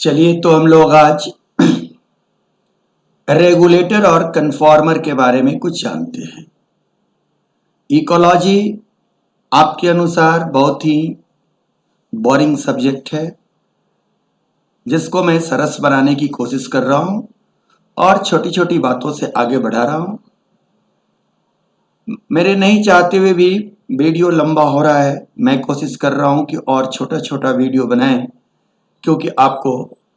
चलिए तो हम लोग आज रेगुलेटर और कन्फॉर्मर के बारे में कुछ जानते हैं। इकोलॉजी आपके अनुसार बहुत ही बोरिंग सब्जेक्ट है, जिसको मैं सरस बनाने की कोशिश कर रहा हूं और छोटी छोटी बातों से आगे बढ़ा रहा हूं। मेरे नहीं चाहते हुए भी वीडियो लंबा हो रहा है। मैं कोशिश कर रहा हूं कि और छोटा छोटा वीडियो बनाएं, क्योंकि आपको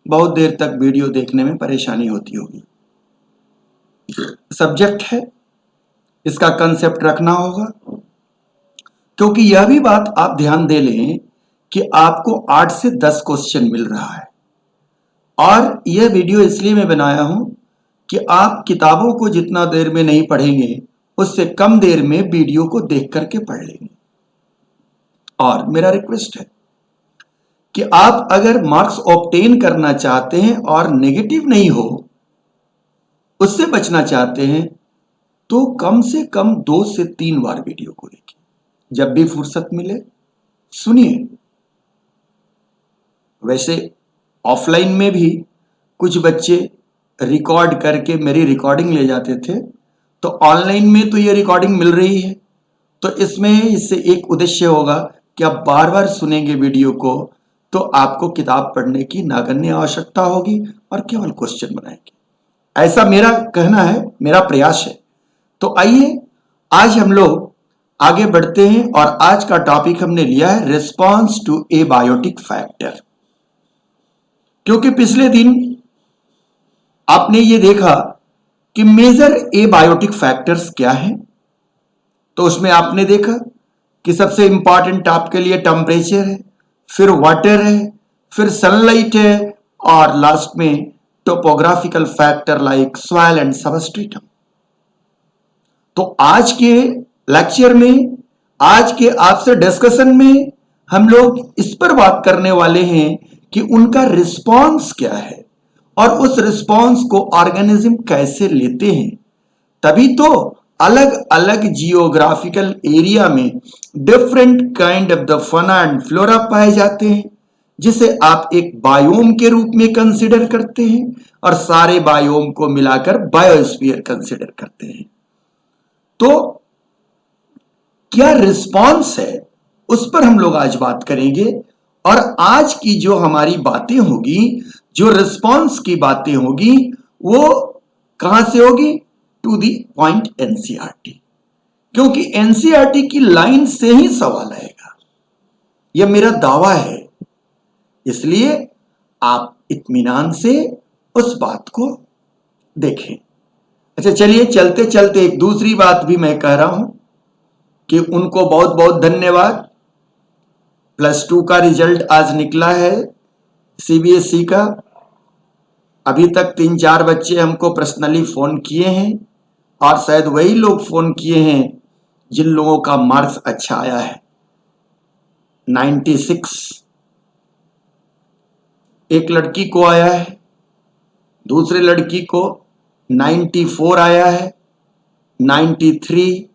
बहुत देर तक वीडियो देखने में परेशानी होती होगी। सब्जेक्ट है, इसका कंसेप्ट रखना होगा, क्योंकि यह भी बात आप ध्यान दे लें कि आपको 8 से 10 क्वेश्चन मिल रहा है। और यह वीडियो इसलिए मैं बनाया हूं कि आप किताबों को जितना देर में नहीं पढ़ेंगे, उससे कम देर में वीडियो को देख करके पढ़ लेंगे। और मेरा रिक्वेस्ट है कि आप अगर मार्क्स ऑब्टेन करना चाहते हैं और नेगेटिव नहीं हो, उससे बचना चाहते हैं, तो कम से कम 2 से 3 बार वीडियो को देखिए। जब भी फुर्सत मिले सुनिए। वैसे ऑफलाइन में भी कुछ बच्चे रिकॉर्ड करके मेरी रिकॉर्डिंग ले जाते थे, तो ऑनलाइन में तो ये रिकॉर्डिंग मिल रही है। तो इससे एक उद्देश्य होगा कि आप बार बार सुनेंगे वीडियो को, तो आपको किताब पढ़ने की नागन्य आवश्यकता होगी और केवल क्वेश्चन बनाएंगे। ऐसा मेरा कहना है, मेरा प्रयास है। तो आइए आज हम लोग आगे बढ़ते हैं और आज का टॉपिक हमने लिया है रिस्पॉन्स टू एबायोटिक फैक्टर। क्योंकि पिछले दिन आपने ये देखा कि मेजर एबायोटिक फैक्टर्स क्या हैं, तो उसमें आपने देखा कि सबसे इंपॉर्टेंट आपके लिए टेम्परेचर है, फिर वाटर है, फिर सनलाइट है, और लास्ट में topographical factor like soil and substratum. तो आज के लेक्चर में, आज के आपसे डिस्कशन में हम लोग इस पर बात करने वाले हैं कि उनका रिस्पॉन्स क्या है और उस रिस्पॉन्स को ऑर्गेनिज्म कैसे लेते हैं। तभी तो अलग अलग जियोग्राफिकल एरिया में different kind of the fauna and flora पाए जाते हैं, जिसे आप एक बायोम के रूप में कंसिडर करते हैं और सारे बायोम को मिलाकर बायोस्फीयर कंसिडर करते हैं। तो क्या रिस्पॉन्स है, उस पर हम लोग आज बात करेंगे। और आज की जो हमारी बातें होगी, जो रिस्पॉन्स की बातें होगी, वो कहां से होगी? टू दी पॉइंट एनसीईआरटी, क्योंकि एनसीईआरटी की लाइन से ही सवाल आएगा, यह मेरा दावा है। इसलिए आप इत्मीनान से उस बात को देखें। अच्छा, चलिए चलते चलते एक दूसरी बात भी मैं कह रहा हूं कि उनको बहुत बहुत धन्यवाद। +2 का रिजल्ट आज निकला है सीबीएसई का। अभी तक 3-4 बच्चे हमको पर्सनली फोन किए हैं, और शायद वही लोग फोन किए हैं जिन लोगों का मार्क्स अच्छा आया है। 96 एक लड़की को आया है, दूसरे लड़की को 94 आया है, 93,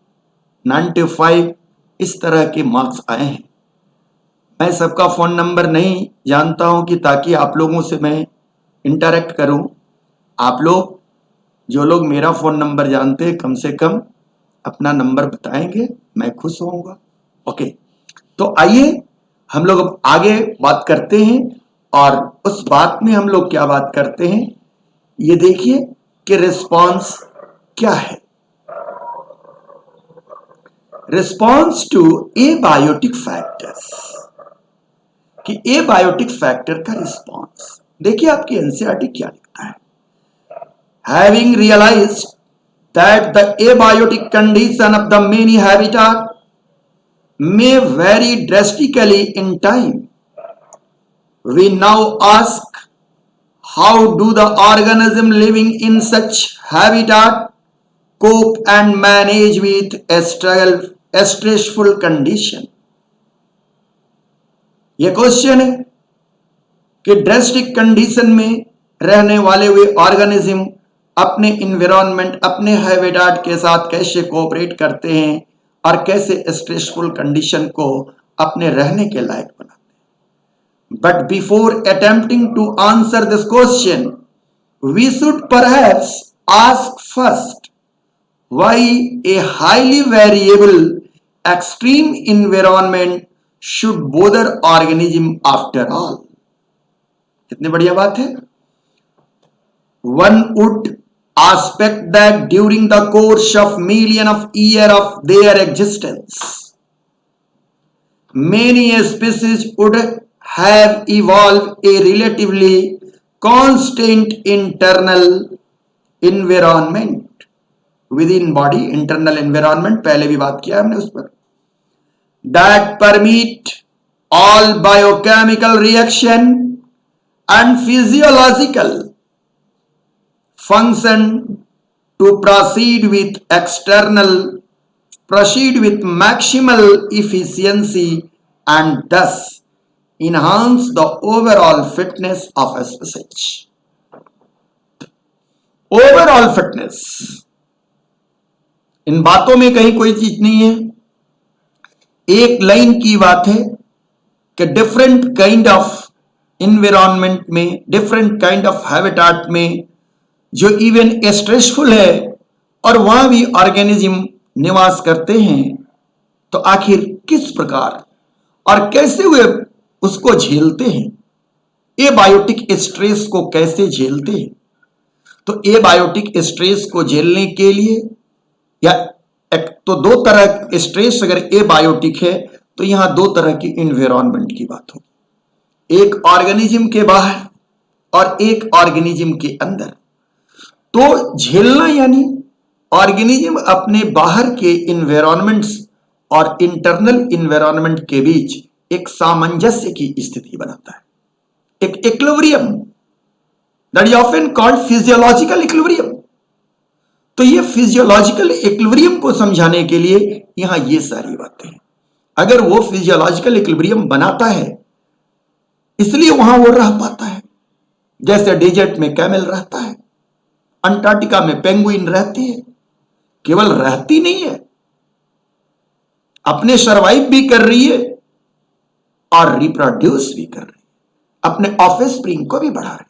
95 इस तरह के मार्क्स आए हैं। मैं सबका फोन नंबर नहीं जानता हूं कि ताकि आप लोगों से मैं इंटरेक्ट करूं। आप लोग, जो लोग मेरा फोन नंबर जानते हैं, कम से कम अपना नंबर बताएंगे, मैं खुश होऊंगा। ओके, तो आइए हम लोग अब आगे बात करते हैं। और उस बात में हम लोग क्या बात करते हैं, ये देखिए कि रिस्पॉन्स क्या है। रिस्पॉन्स टू एबायोटिक फैक्टर्स, कि एबायोटिक फैक्टर का रिस्पॉन्स देखिए आपकी एनसीईआरटी क्या लिखता है। Having realized that the abiotic condition of the many habitat may vary drastically in time, we now ask, how do the organism living in such habitat cope and manage with a stressful condition? यह question है कि drastic condition में रहने वाले हुए organism अपने environment, अपने habitat के साथ कैसे कोऑपरेट करते हैं और कैसे स्ट्रेसफुल कंडीशन को अपने रहने के लायक बनाते हैं। But before attempting to answer this question, we should perhaps ask first why a highly variable extreme environment should bother organism after all. कितनी बढ़िया बात है. One would expect that during the course of millions of years of their existence, many species would have evolved a relatively constant internal environment within body. Internal environment पहले भी बात किया हमने उस पर, that permit all biochemical reaction and physiological function to proceed with maximal efficiency and thus enhance the overall fitness of a species. Overall fitness, इन बातों में कहीं कोई चीज नहीं है. एक लाइन की बात है कि डिफरेंट काइंड ऑफ इन्वायरमेंट में, डिफरेंट काइंड ऑफ हैबिटेट में जो इवन स्ट्रेसफुल है और वहां भी ऑर्गेनिज्म निवास करते हैं, तो आखिर किस प्रकार और कैसे वे उसको झेलते हैं, एबायोटिक स्ट्रेस को कैसे झेलते हैं. तो एबायोटिक स्ट्रेस को झेलने के लिए, या एक तो दो तरह स्ट्रेस, अगर एबायोटिक है तो यहां दो तरह की इन्वायरमेंट की बात होगी, एक ऑर्गेनिज्म के बाहर और एक ऑर्गेनिज्म के अंदर. तो झेलना यानी ऑर्गेनिज्म अपने बाहर के इन्वायरमेंट्स और इंटरनल इन्वायरमेंट के बीच एक सामंजस्य की स्थिति बनाता है, एक equilibrium, that is often called physiological equilibrium. तो ये फिजियोलॉजिकल इक्विलिब्रियम को समझाने के लिए यहां ये सारी बातें हैं. अगर वो फिजियोलॉजिकल इक्विलिब्रियम बनाता है इसलिए वहां वो रह पाता है. जैसे डेजर्ट में कैमल रहता है, अंटार्कटिका में पेंगुइन रहती है, केवल रहती नहीं है, अपने सर्वाइव भी कर रही है और रिप्रोड्यूस भी कर रही है, अपने ऑफस्प्रिंग को भी बढ़ा रही है.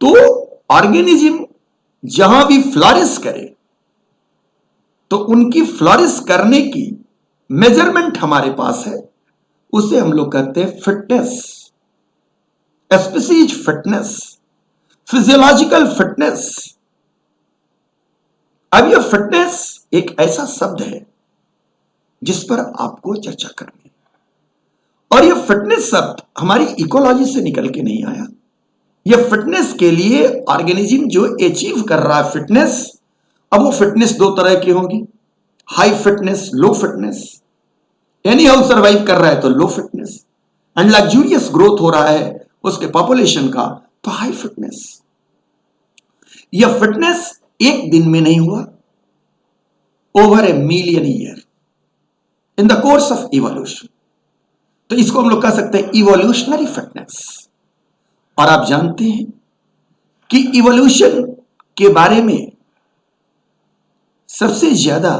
तो ऑर्गेनिज्म जहां भी फ्लरिश करे तो उनकी फ्लरिश करने की मेजरमेंट हमारे पास है, उसे हम लोग कहते हैं fitness, species fitness, physiological fitness. अब यह फिटनेस एक ऐसा शब्द है जिस पर आपको चर्चा करनी है, और यह फिटनेस शब्द हमारी इकोलॉजी से निकल के नहीं आया. यह फिटनेस के लिए ऑर्गेनिज्म जो अचीव कर रहा है फिटनेस, अब वो फिटनेस दो तरह की होगी, high fitness, low fitness. Any how survive कर रहा है तो लो फिटनेस, एंड लग्जूरियस ग्रोथ हो रहा है उसके पॉपुलेशन का तो हाई फिटनेस. यह फिटनेस एक दिन में नहीं हुआ, over a million year in the course of evolution. तो इसको हम लोग कह सकते हैं इवोल्यूशनरी फिटनेस. और आप जानते हैं कि इवोल्यूशन के बारे में सबसे ज्यादा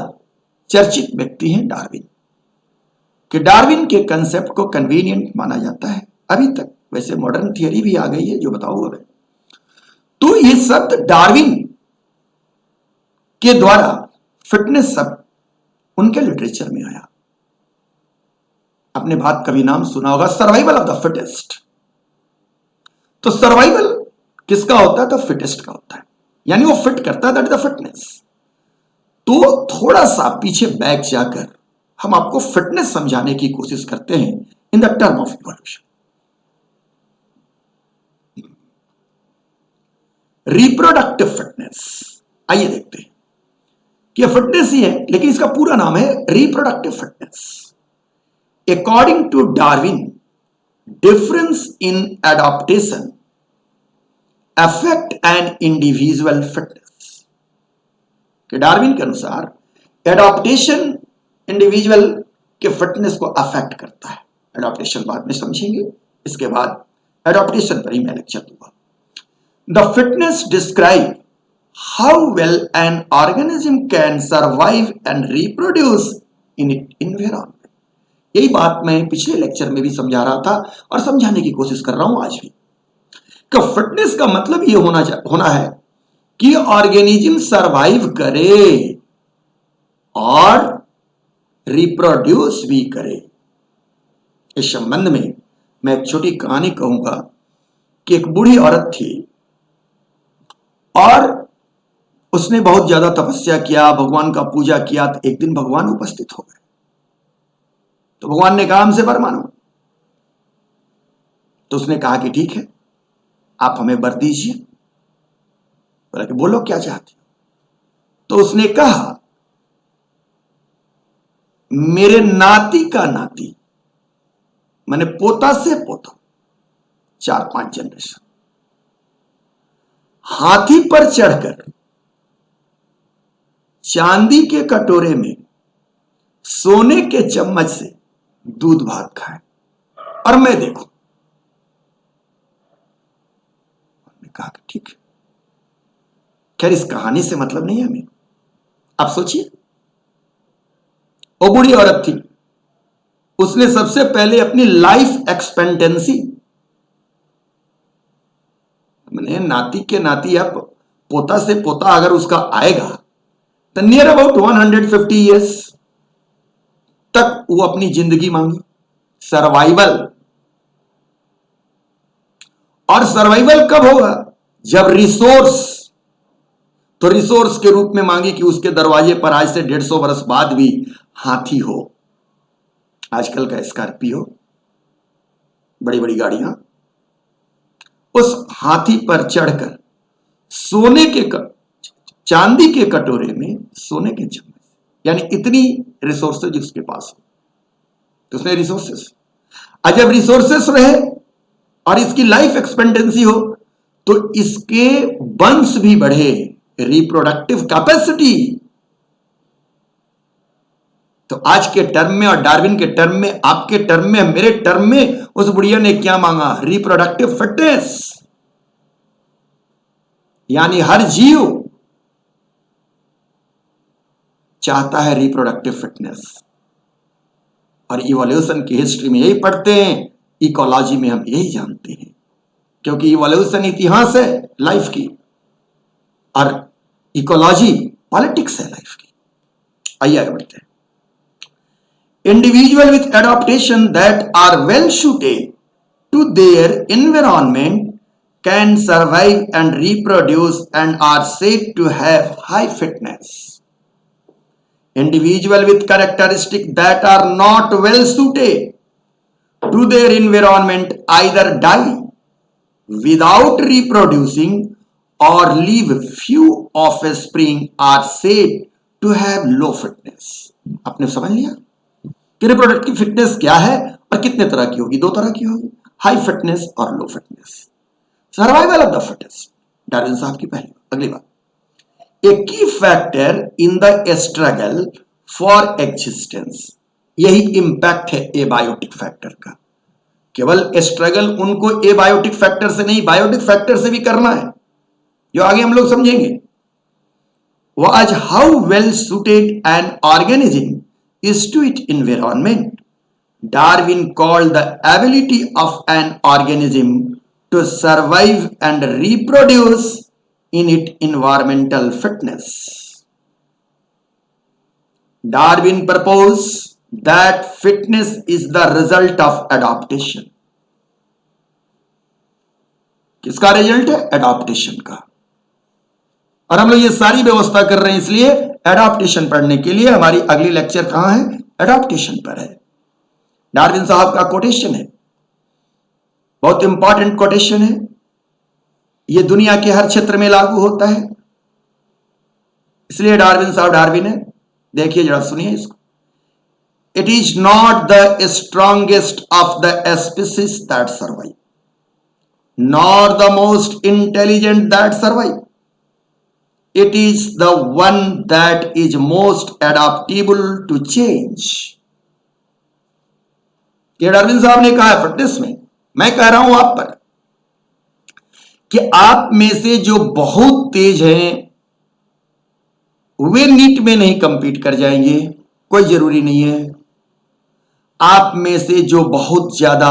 चर्चित व्यक्ति हैं डार्विन, कि डार्विन के कंसेप्ट को कन्वीनियंट माना जाता है अभी तक. वैसे मॉडर्न थियरी भी आ गई है जो बताऊंगा मैं. तो ये शब्द डार्विन के द्वारा फिटनेस शब्द उनके लिटरेचर में आया. आपने बात कभी नाम सुना होगा सर्वाइवल ऑफ द फिटेस्ट. तो सर्वाइवल किसका होता है? तो फिटेस्ट का होता है, यानी वो फिट करता है, दैट इज द फिटनेस. तो थोड़ा सा पीछे बैक जाकर हम आपको फिटनेस समझाने की कोशिश करते हैं in the term of evolution. Reproductive fitness, आइए देखते हैं कि यह फिटनेस ही है लेकिन इसका पूरा नाम है reproductive fitness. According to Darwin, difference in adaptation affect an individual fitness. कि डार्विन के अनुसार एडाप्टेशन इंडिविजुअल के फिटनेस को अफेक्ट करता है. एडाप्टेशन बाद में समझेंगे, इसके बाद एडाप्टेशन पर ही मैं लेक्चर दूंगा. The fitness describe how well an organism can survive and reproduce in it environment. यही बात मैं पिछले लेक्चर में भी समझा रहा था और समझाने की कोशिश कर रहा हूं आज भी कि फिटनेस का मतलब ये होना है कि ऑर्गेनिज्म सरवाइव करे और रिप्रोड्यूस भी करे। इस संबंध में मैं एक छोटी कहानी कहूंगा कि एक बूढ़ी औरत थी और उसने बहुत ज्यादा तपस्या किया, भगवान का पूजा किया। तो एक दिन भगवान उपस्थित हो गए। तो भगवान ने कहा हमसे वर मांगो। तो उसने कहा कि ठीक है, आप हमें वर दीजिए। बोला कि बोलो क्या चाहती हो। तो उसने कहा मेरे नाती का नाती, मैंने पोता से पोता, 4-5 जनरेशन, हाथी पर चढ़कर चांदी के कटोरे में सोने के चम्मच से दूध भात खाए और मैं देखूं। मैंने कहा कि ठीक है। खैर इस कहानी से मतलब नहीं है हमें। आप सोचिए, वो बूढ़ी औरत थी, उसने सबसे पहले अपनी लाइफ एक्सपेक्टेंसी, मैंने नाती के नाती या पोता से पोता अगर उसका आएगा तो नियर अबाउट 150 ईयर्स तक वो अपनी जिंदगी मांगी, सर्वाइवल। और सर्वाइवल कब होगा? जब रिसोर्स, तो रिसोर्स के रूप में मांगी कि उसके दरवाजे पर आज से 150 वर्ष बाद भी हाथी हो। आजकल का स्कॉर्पियो, बड़ी बड़ी गाड़ियां, उस हाथी पर चढ़कर सोने के चांदी के कटोरे में सोने के चम्मच, यानी इतनी रिसोर्सेज उसके पास हो। तो उसने रिसोर्सेस, जब रिसोर्सेस रहे और इसकी लाइफ एक्सपेक्टेंसी हो तो इसके वंश भी बढ़े, रिप्रोडक्टिव कैपेसिटी। तो आज के टर्म में और डार्विन के टर्म में, आपके टर्म में, मेरे टर्म में, उस बुढ़िया ने क्या मांगा? Reproductive fitness. यानी हर जीव चाहता है रिप्रोडक्टिव फिटनेस। और इवोल्यूशन की हिस्ट्री में यही पढ़ते हैं, इकोलॉजी में हम यही जानते हैं, क्योंकि इवोल्यूशन इतिहास है लाइफ की और इकोलॉजी पॉलिटिक्स है लाइफ की। आइए आगे बढ़ते हैं। Individual with adaptation that are well suited to their environment can survive and reproduce and are said to have high fitness. Individual with characteristics that are not well suited to their environment either die without reproducing or leave few offspring are said to have low fitness। आपने समझ लिया कि reproductive fitness क्या है और कितने तरह की होगी? 2 तरह की होगी, हाई फिटनेस और low fitness. Survival of the fittest, Darwin साहब की पहली। अगली बात, A key factor in the struggle for existence, यही इंपैक्ट है एबायोटिक फैक्टर का। केवल स्ट्रगल उनको एबायोटिक फैक्टर से नहीं, बायोटिक फैक्टर से भी करना है, जो आगे हम लोग समझेंगे। Was how well suited an organism is to its environment. Darwin called the ability of an organism to survive and reproduce in its environmental fitness. Darwin proposed that fitness is the result of adaptation. किसका result है? Adaptation का। और हम लोग ये सारी व्यवस्था कर रहे हैं इसलिए एडाप्टेशन पढ़ने के लिए। हमारी अगली लेक्चर कहां है? एडाप्टेशन पर है। डार्विन साहब का कोटेशन है, बहुत इंपॉर्टेंट कोटेशन है। ये दुनिया के हर क्षेत्र में लागू होता है, इसलिए डार्विन साहब डार्विन है। देखिए जरा, सुनिए इसको। It is not the strongest of the species that survive, nor the most intelligent that survive, it is the one that is most adaptable to change. ये डार्विन साहब ने कहा है फिटनेस में। मैं कह रहा हूं आप पर कि आप में से जो बहुत तेज हैं वे नीट में नहीं कंपीट कर जाएंगे, कोई जरूरी नहीं है। आप में से जो बहुत ज्यादा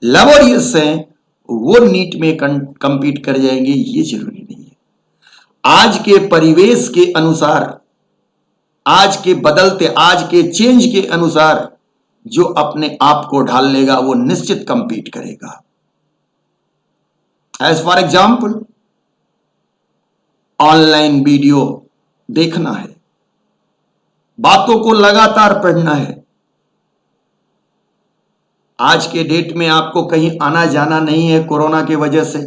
लेबोरियस हैं वो नीट में कंपीट कर जाएंगे, ये जरूरी नहीं है। आज के परिवेश के अनुसार, आज के बदलते, आज के चेंज के अनुसार जो अपने आप को ढाल लेगा वो निश्चित कंपीट करेगा। As for example, online video देखना है, बातों को लगातार पढ़ना है। आज के डेट में आपको कहीं आना जाना नहीं है कोरोना की वजह से,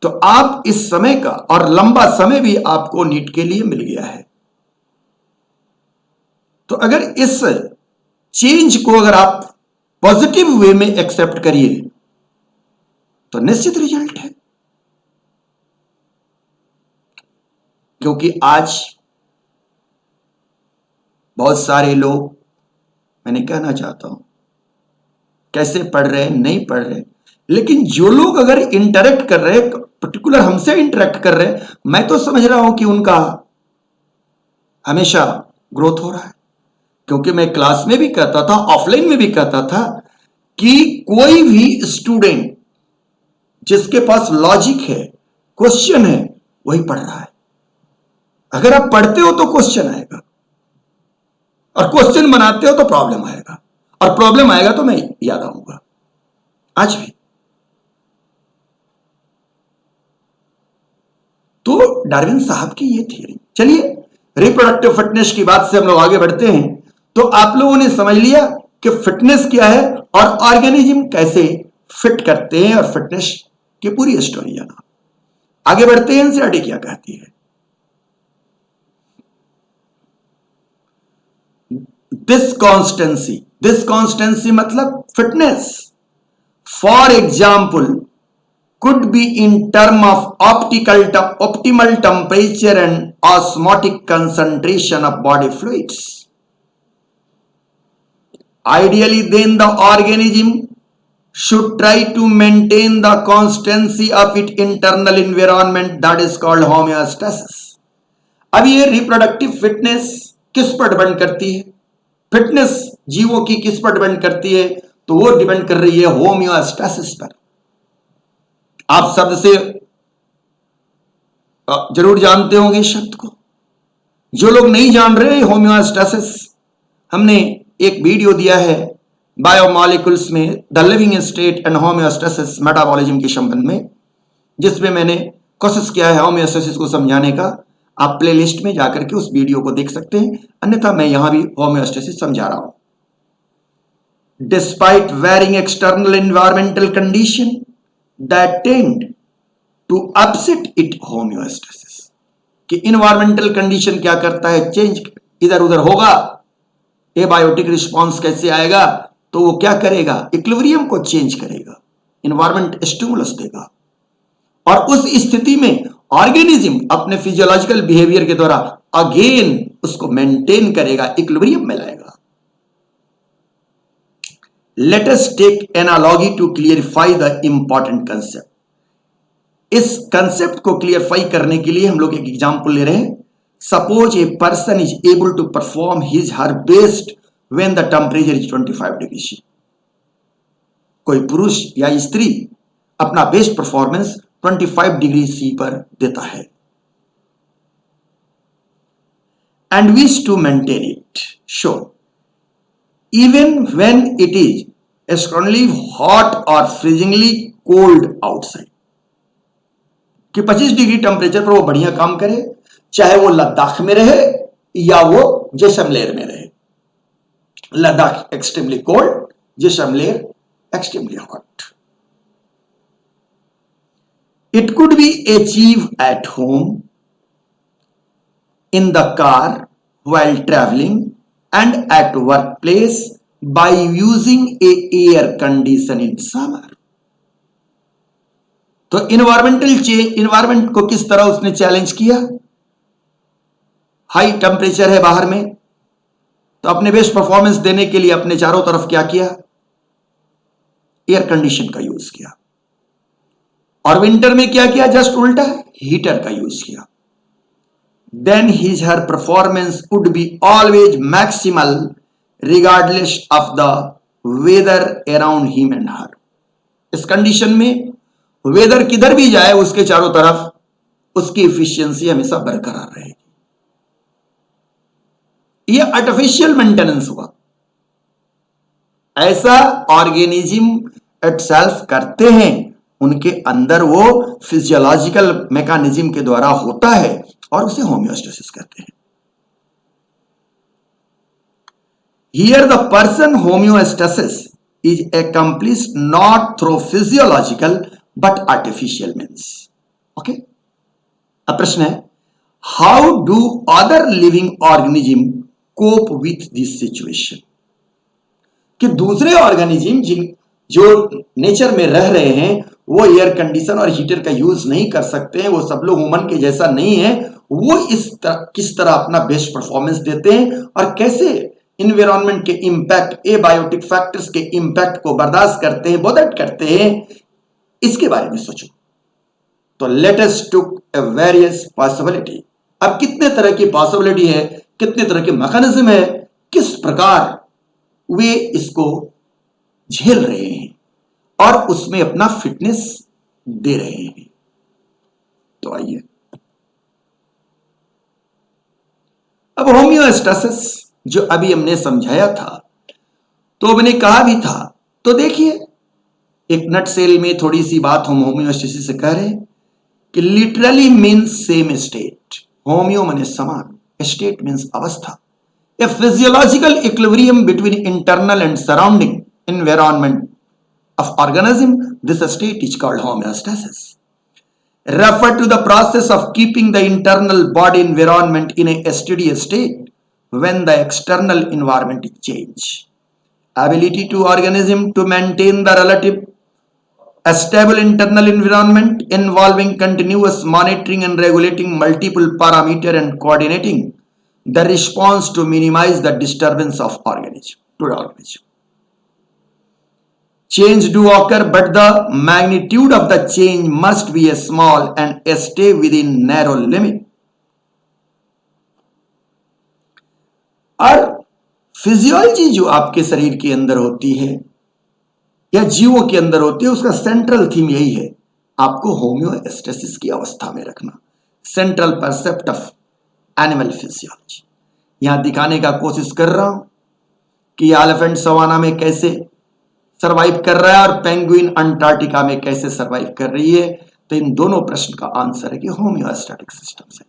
तो आप इस समय का और लंबा समय भी आपको नीट के लिए मिल गया है। तो अगर इस चेंज को अगर आप पॉजिटिव वे में एक्सेप्ट करिए तो निश्चित रिजल्ट है। क्योंकि आज बहुत सारे लोग, मैंने कहना चाहता हूं, कैसे पढ़ रहे हैं, नहीं पढ़ रहे, लेकिन जो लोग अगर इंटरेक्ट कर रहे हैं, पर्टिकुलर हमसे इंटरेक्ट कर रहे हैं, मैं तो समझ रहा हूं कि उनका हमेशा ग्रोथ हो रहा है। क्योंकि मैं क्लास में भी कहता था, ऑफलाइन में भी कहता था कि कोई भी स्टूडेंट जिसके पास लॉजिक है, क्वेश्चन है, वही पढ़ रहा है। अगर आप पढ़ते हो तो क्वेश्चन आएगा, और क्वेश्चन बनाते हो तो प्रॉब्लम आएगा, और प्रॉब्लम आएगा तो मैं याद आऊंगा। आज भी तो डार्विन साहब की ये थियरी। चलिए, रिप्रोडक्टिव फिटनेस की बात से हम लोग आगे बढ़ते हैं। तो आप लोगों ने समझ लिया कि फिटनेस क्या है और ऑर्गेनिज्म कैसे फिट करते हैं, और फिटनेस की पूरी स्टोरी जाना। आगे बढ़ते हैं, एनसीईआरटी क्या कहती है। दिस कॉन्स्टेंसी मतलब fitness, for example, could be in term of optimal temperature and osmotic concentration of body fluids. Ideally, then the organism should try to maintain the constancy of its internal environment, that is called homeostasis. अब ये reproductive fitness किस पर depend करती है? Fitness जीवों की किस पर डिपेंड करती है? तो वो डिपेंड कर रही है होम्योस्टेसिस पर। आप शब्द से जरूर जानते होंगे इस शब्द को। जो लोग नहीं जान रहे होम्योस्टेसिस, हमने एक वीडियो दिया है बायोमॉलिक्यूल्स में the living state and homeostasis metabolism के संबंध में, जिसमें मैंने कोशिश किया है होम्योस्टेसिस को समझाने का। आप प्लेलिस्ट में जाकर के उस वीडियो को देख सकते हैं, अन्यथा मैं यहां भी होम्योस्टेसिस समझा रहा हूं। Despite varying external environmental condition that tend to upset it homeostasis, कि इन्वायरमेंटल कंडीशन क्या करता है, चेंज इधर उधर होगा। एबायोटिक रिस्पॉन्स कैसे आएगा? तो वो क्या करेगा, इक्विलिब्रियम को चेंज करेगा, इन्वायरमेंट स्टिमुलस देगा, और उस स्थिति में ऑर्गेनिज्म अपने फिजियोलॉजिकल बिहेवियर के द्वारा अगेन उसको मेंटेन करेगा, इक्विलिब्रियम में लाएगा। Let us take analogy to clarify the important concept. इस कंसेप्ट को क्लियरफाई करने के लिए हम लोग एक एग्जांपल ले रहे हैं। Suppose a person is able to perform his her best when the temperature is 25 degree C. कोई पुरुष या स्त्री अपना बेस्ट परफॉर्मेंस 25 डिग्री C पर देता है, and wish to maintain it, show even when it is extremely hot or freezingly cold outside. कि 25 degree temperature पर वो बढ़िया काम करे, चाहे वो लद्दाख में रहे या वो जैसलमेर में रहे। Ladakh extremely cold, Jaisalmer extremely hot. It could be achieved at home, in the car, while traveling, and at workplace by using a air condition in summer. तो इन्वायरमेंट को किस तरह उसने चैलेंज किया? हाई टेम्परेचर है बाहर में, तो अपने बेस्ट परफॉर्मेंस देने के लिए अपने चारों तरफ क्या किया? एयर कंडीशन का यूज किया। और विंटर में क्या किया? जस्ट उल्टा, हीटर का यूज किया। Then her performance would be always maximal regardless of the weather around him and her. इस कंडीशन में वेदर किधर भी जाए उसके चारों तरफ उसकी इफिशियंसी हमेशा बरकरार रहेगी। यह आर्टिफिशियल मेंटेनेंस हुआ। ऐसा ऑर्गेनिज्म इटसेल्फ करते हैं, उनके अंदर वो फिजियोलॉजिकल मैकेनिज्म के द्वारा होता है और उसे होम्योस्टेसिस कहते हैं। Here the person homeostasis is accomplished not through physiological but artificial means. Okay? अब प्रश्न है, how do other living organism cope with this situation? कि दूसरे ऑर्गेनिज्म जो नेचर में रह रहे हैं वो एयर कंडीशन और हीटर का यूज नहीं कर सकते हैं, वो सब लोग ह्यूमन के जैसा नहीं है, वो किस तरह अपना बेस्ट परफॉर्मेंस देते हैं और कैसे इन्वायरमेंट के इंपैक्ट, एबायोटिक फैक्टर्स के इंपैक्ट को बर्दाश्त करते हैं, बोधट करते हैं, इसके बारे में सोचो। तो let us took a various possibility. अब कितने तरह की पॉसिबिलिटी है, कितने तरह के मैकेनिज्म है, किस प्रकार वे इसको झेल रहे हैं और उसमें अपना फिटनेस दे रहे हैं। तो आइए, अब होम्योस्टेसिस जो अभी हमने समझाया था, तो मैंने कहा भी था, तो देखिए एक नटसेल में थोड़ी सी बात हम होम्योस्टेसिस से कह रहे हैं कि literally means same state. Homeo माने समान, स्टेट मीन्स अवस्था। A physiological equilibrium between internal and surrounding environment of organism, this state is called homeostasis. Refer to the process of keeping the internal body environment in a steady state when the external environment is changed. Ability to organism to maintain the relative stable internal environment involving continuous monitoring and regulating multiple parameters and coordinating the response to minimize the disturbance of organism to the organism. Change do occur, but the magnitude of the change must be small and stay within narrow limit. और physiology जो आपके शरीर के अंदर होती है या जीवों के अंदर होती है, उसका सेंट्रल थीम यही है, आपको होम्योस्टेसिस की अवस्था में रखना। सेंट्रल परसेप्ट ऑफ एनिमल फिजियोलॉजी यहां दिखाने का कोशिश कर रहा हूं कि एलिफेंट सवाना में कैसे सरवाइव कर रहा है और पेंगुइन अंटार्कटिका में कैसे सरवाइव कर रही है। तो इन दोनों प्रश्न का आंसर है कि होम्योस्टैटिक सिस्टम से।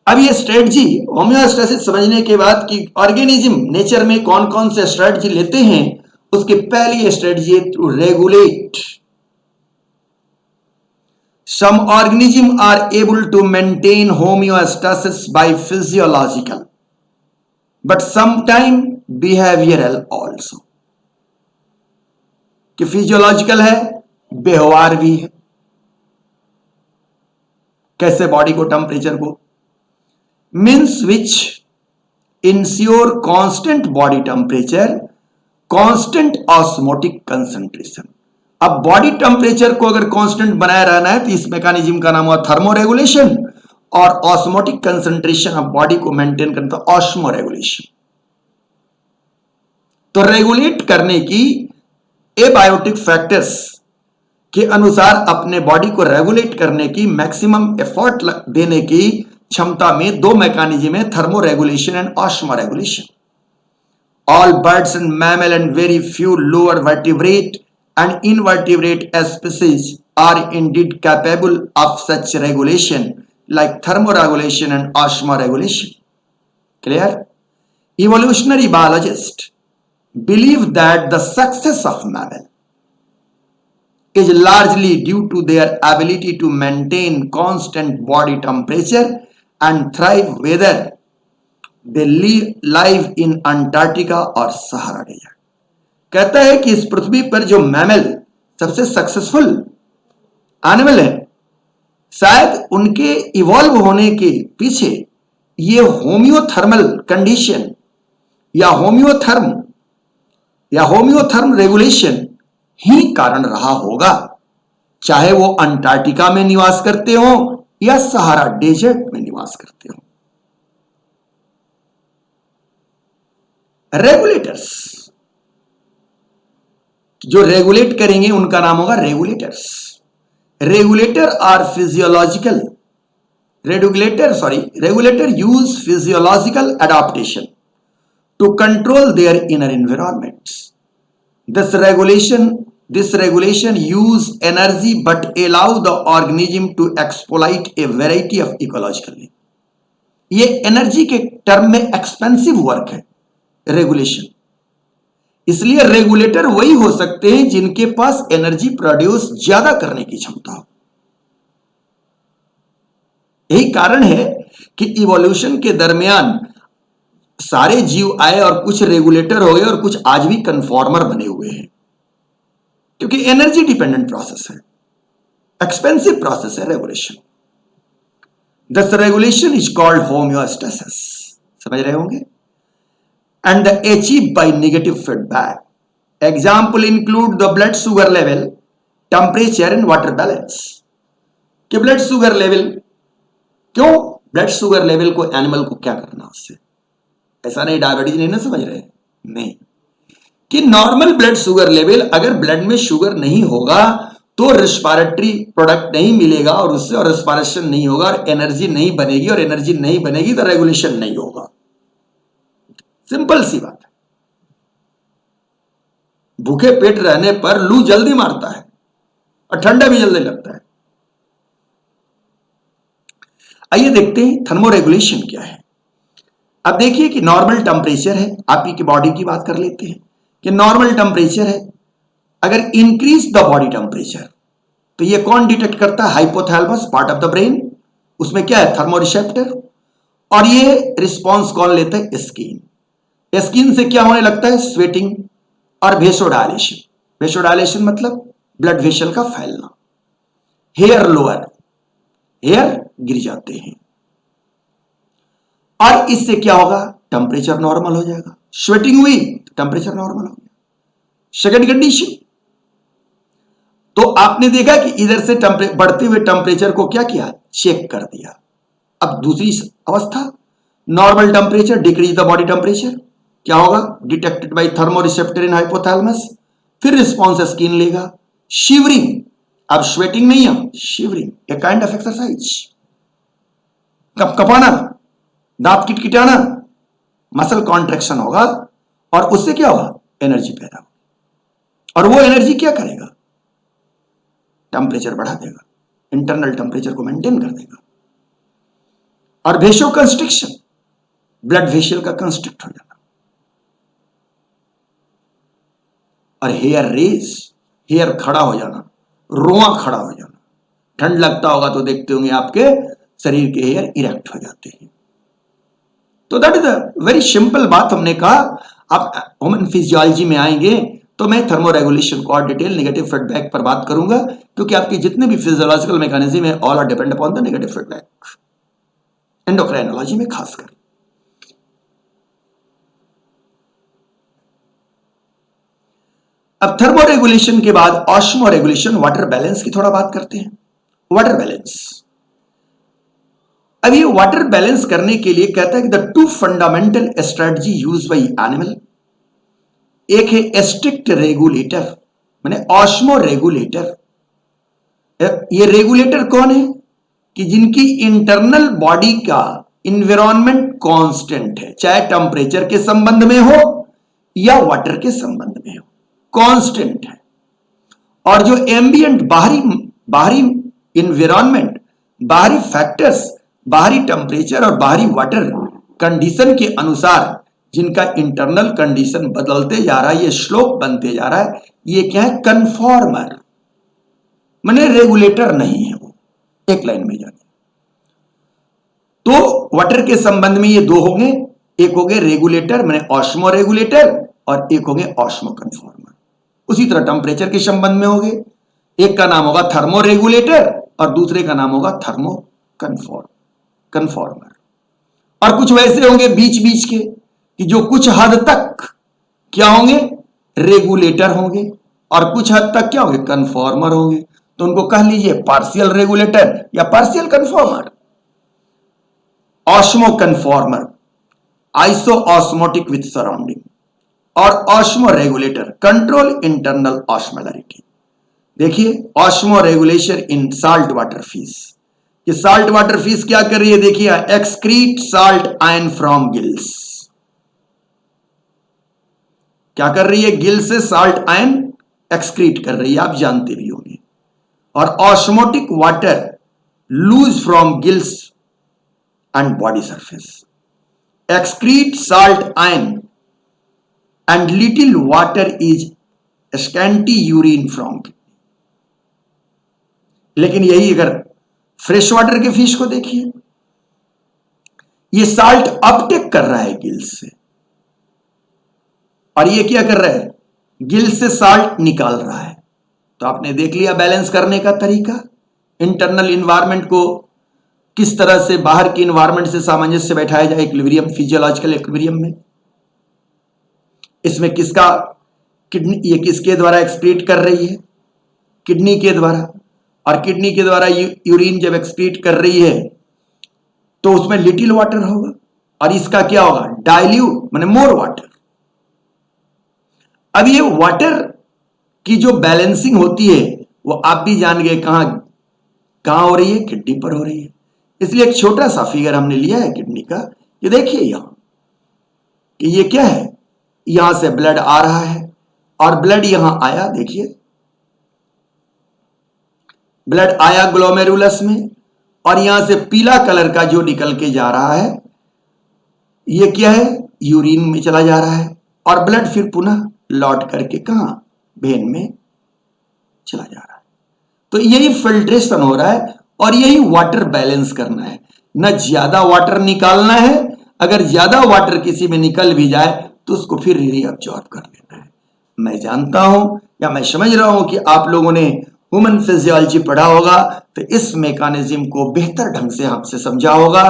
अब ये स्ट्रेटजी होम्योस्टेसिस समझने के बाद कि ऑर्गेनिज्म नेचर में कौन कौन से स्ट्रेटजी लेते हैं, उसकी पहली स्ट्रेटजी है to regulate. Some organism are able to maintain homeostasis by physiological but sometime behavioral also, कि फिजियोलॉजिकल है, व्यवहार भी है। कैसे बॉडी को टेम्परेचर को means which ensure constant body temperature, constant osmotic concentration. अब बॉडी टेम्परेचर को अगर कांस्टेंट बनाए रहना है तो इस मैकेनिज्म का नाम हुआ थर्मोरेगुलेशन, और ऑस्मोटिक कंसंट्रेशन ऑफ बॉडी को मेंटेन करना तो ऑस्मो रेगुलेशन। तो रेगुलेट करने की एबायोटिक फैक्टर्स के अनुसार अपने बॉडी को रेगुलेट करने की मैक्सिमम एफर्ट देने की क्षमता में दो मैकेनिज्म है, thermoregulation and osmoregulation. All birds and mammal and very few lower vertebrate and invertebrate species are indeed capable of such regulation like thermoregulation and osmoregulation. Clear? Evolutionary biologists believe that the success of mammal is largely due to their ability to maintain constant body temperature and thrive whether they live in Antarctica or Sahara Desert. कहता है कि इस पृथ्वी पर जो mammal सबसे successful animal है, शायद उनके इवॉल्व होने के पीछे ये होम्योथर्मल कंडीशन या होम्योथर्म रेगुलेशन ही कारण रहा होगा, चाहे वो अंटार्कटिका में निवास करते हो या सहारा डेजर्ट में निवास करते हो। रेगुलेटर्स, जो रेगुलेट करेंगे उनका नाम होगा regulators. Regulator are physiological regulator use physiological adaptation to control their inner environments. This regulation use energy but allow the organism to exploit a variety of ecological needs. ये एनर्जी के term में expensive work है regulation, इसलिए regulator वही हो सकते हैं जिनके पास एनर्जी प्रोड्यूस ज्यादा करने की क्षमता हो। यही कारण है कि इवोल्यूशन के दरमियान सारे जीव आए और कुछ रेगुलेटर हो गए और कुछ आज भी कन्फॉर्मर बने हुए हैं, क्योंकि एनर्जी डिपेंडेंट प्रोसेस है, एक्सपेंसिव प्रोसेस है regulation. This regulation is called homeostasis, समझ रहे होंगे, and the achieve by negative feedback. Example include the blood sugar level, temperature and water balance. कि ब्लड शुगर लेवल, क्यों ब्लड शुगर लेवल को animal को क्या करना उससे, ऐसा नहीं डायबिटीज नहीं ना समझ रहे, नहीं, कि नॉर्मल ब्लड शुगर लेवल, अगर ब्लड में शुगर नहीं होगा तो रेस्पिरेटरी प्रोडक्ट नहीं मिलेगा और उससे और रेस्पिरेशन नहीं होगा और एनर्जी नहीं बनेगी, और एनर्जी नहीं बनेगी तो रेगुलेशन नहीं होगा। सिंपल सी बात है। भूखे पेट रहने पर लू जल्दी मारता है और ठंडा भी जल्दी लगता है। आइए देखते हैं थर्मोरेगुलेशन क्या है। अब देखिए कि नॉर्मल टेम्परेचर है, आपकी बॉडी की बात कर लेते हैं कि नॉर्मल टेम्परेचर है, अगर इंक्रीज द बॉडी टेम्परेचर तो ये कौन डिटेक्ट करता है, hypothalamus part of the brain, उसमें क्या है थर्मोरिसेप्टर, और ये रिस्पॉन्स कौन लेता है, स्किन। स्किन से क्या होने लगता है, स्वेटिंग और वेसोडायलेशन। वेसोडायलेशन मतलब ब्लड वेसल का फैलना। हेयर लोअर, हेयर गिर जाते हैं, और इससे क्या होगा, टेम्परेचर नॉर्मल हो जाएगा। स्वेटिंग हुई तो टेम्परेचर नॉर्मल हो गया। सेकंड कंडीशन, तो आपने देखा कि इधर से बढ़ते हुए टेम्परेचर को क्या किया, चेक कर दिया। अब दूसरी अवस्था, normal temperature decrease the body temperature, क्या होगा, detected by thermoreceptor in hypothalamus, फिर रिस्पॉन्स स्किन लेगा। शिवरिंग, अब स्वेटिंग नहीं है, shivering, a kind of exercise, कपकपाना, दांत किटकिटाना, मसल कॉन्ट्रैक्शन होगा, और उससे क्या होगा, एनर्जी पैदा होगी, और वो एनर्जी क्या करेगा, टेम्परेचर बढ़ा देगा, इंटरनल टेम्परेचर को मेंटेन कर देगा। और वेसो कंस्ट्रिक्शन, ब्लड वेसल का कंस्ट्रिक्ट हो जाना, और हेयर रेज, हेयर खड़ा हो जाना, रोआ खड़ा हो जाना। ठंड लगता होगा तो देखते होंगे आपके शरीर के हेयर इरेक्ट हो जाते हैं। तो that is a very simple बात हमने कहा। आप ह्यूमन फिजियोलॉजी में आएंगे तो मैं थर्मोरेगुलेशन को और डिटेल नेगेटिव फीडबैक पर बात करूंगा, क्योंकि आपके जितने भी फिजियोलॉजिकल मैकेनिज्म है all are depend upon the negative feedback, endocrinology में खासकर। अब थर्मोरेगुलेशन के बाद ऑस्मोरेगुलेशन, वाटर बैलेंस की थोड़ा बात करते हैं। वाटर बैलेंस, अब ये वाटर बैलेंस करने के लिए कहता है कि the two fundamental strategy use by animal, एक है स्ट्रिक्ट रेगुलेटर माने ऑस्मो रेगुलेटर। ये रेगुलेटर कौन है कि जिनकी इंटरनल बॉडी का इन्वायरमेंट कांस्टेंट है, चाहे टेम्परेचर के संबंध में हो या वाटर के संबंध में हो, कांस्टेंट है। और जो एम्बिएंट बाहरी इन्वायरमेंट, बाहरी फैक्टर्स, बाहरी टेम्परेचर और बाहरी वाटर कंडीशन के अनुसार जिनका इंटरनल कंडीशन बदलते जा रहा है, ये स्लोप बनते जा रहा है, ये क्या है, कन्फॉर्मर माने रेगुलेटर नहीं है वो, एक लाइन में जाने। तो वाटर के संबंध में ये दो होंगे, एक हो गए रेगुलेटर माने ऑस्मो रेगुलेटर, और एक हो गए ऑस्मो कन्फॉर्मर। उसी तरह टेम्परेचर के संबंध में हो गए, एक का नाम होगा थर्मो रेगुलेटर और दूसरे का नाम होगा थर्मो कन्फॉर्मर। और कुछ वैसे होंगे बीच बीच के कि जो कुछ हद तक क्या होंगे, रेगुलेटर होंगे, और कुछ हद तक क्या होंगे, कन्फॉर्मर होंगे। तो उनको कह लीजिए पार्शियल रेगुलेटर या partial conformer. Osmo conformer, iso osmotic with surrounding, और osmo regulator control internal osmolarity. देखिए osmo regulation in salt water fish, ये साल्ट वाटर फिश क्या कर रही है, देखिए excrete salt ion from gills, क्या कर रही है, गिल से साल्ट आयन एक्सक्रीट कर रही है, आप जानते भी होंगे। और osmotic water loose from gills and body surface, excrete salt ion and little water is scanty urine from. लेकिन यही अगर फ्रेश वाटर के फिश को देखिए, ये साल्ट अपटेक कर रहा है गिल से, और ये क्या कर रहा है, गिल से साल्ट निकाल रहा है। तो आपने देख लिया बैलेंस करने का तरीका, इंटरनल इन्वायरमेंट को किस तरह से बाहर की इन्वायरमेंट से सामंजस्य बैठाया जाए इक्विलिब्रियम, फिजियोलॉजिकल इक्विलिब्रियम में। इसमें किसका किडनी, ये किसके द्वारा एक्सक्रीट कर रही है, किडनी के द्वारा, और किडनी के द्वारा यूरिन जब एक्सक्रीट कर रही है तो उसमें लिटिल वाटर होगा, और इसका क्या होगा, डाइल्यूट माने मोर वाटर। अब ये वाटर की जो बैलेंसिंग होती है वो आप भी जान गए कहां कहां हो रही है, किडनी पर हो रही है। इसलिए एक छोटा सा फिगर हमने लिया है किडनी का, ये देखिए यहां कि ये क्या है, यहां से ब्लड आ रहा है और ब्लड यहां आया, देखिए ब्लड आया ग्लोमेरुलस में, और यहां से पीला कलर का जो निकल के जा रहा है ये क्या है, यूरिन में चला जा रहा है, और ब्लड फिर पुनः लौट करके कहां, वेन में चला जा रहा है। तो यही फिल्ट्रेशन हो रहा है और यही वाटर बैलेंस करना है, न ज्यादा वाटर निकालना है, अगर ज्यादा वाटर किसी में निकल भी जाए तो उसको फिर रीअब्जॉर्ब कर लेना है। मैं जानता हूं या मैं समझ रहा हूं कि आप लोगों ने ह्यूमन फिजियोलॉजी पढ़ा होगा, तो इस मैकेनिज्म को बेहतर ढंग से आपसे समझा होगा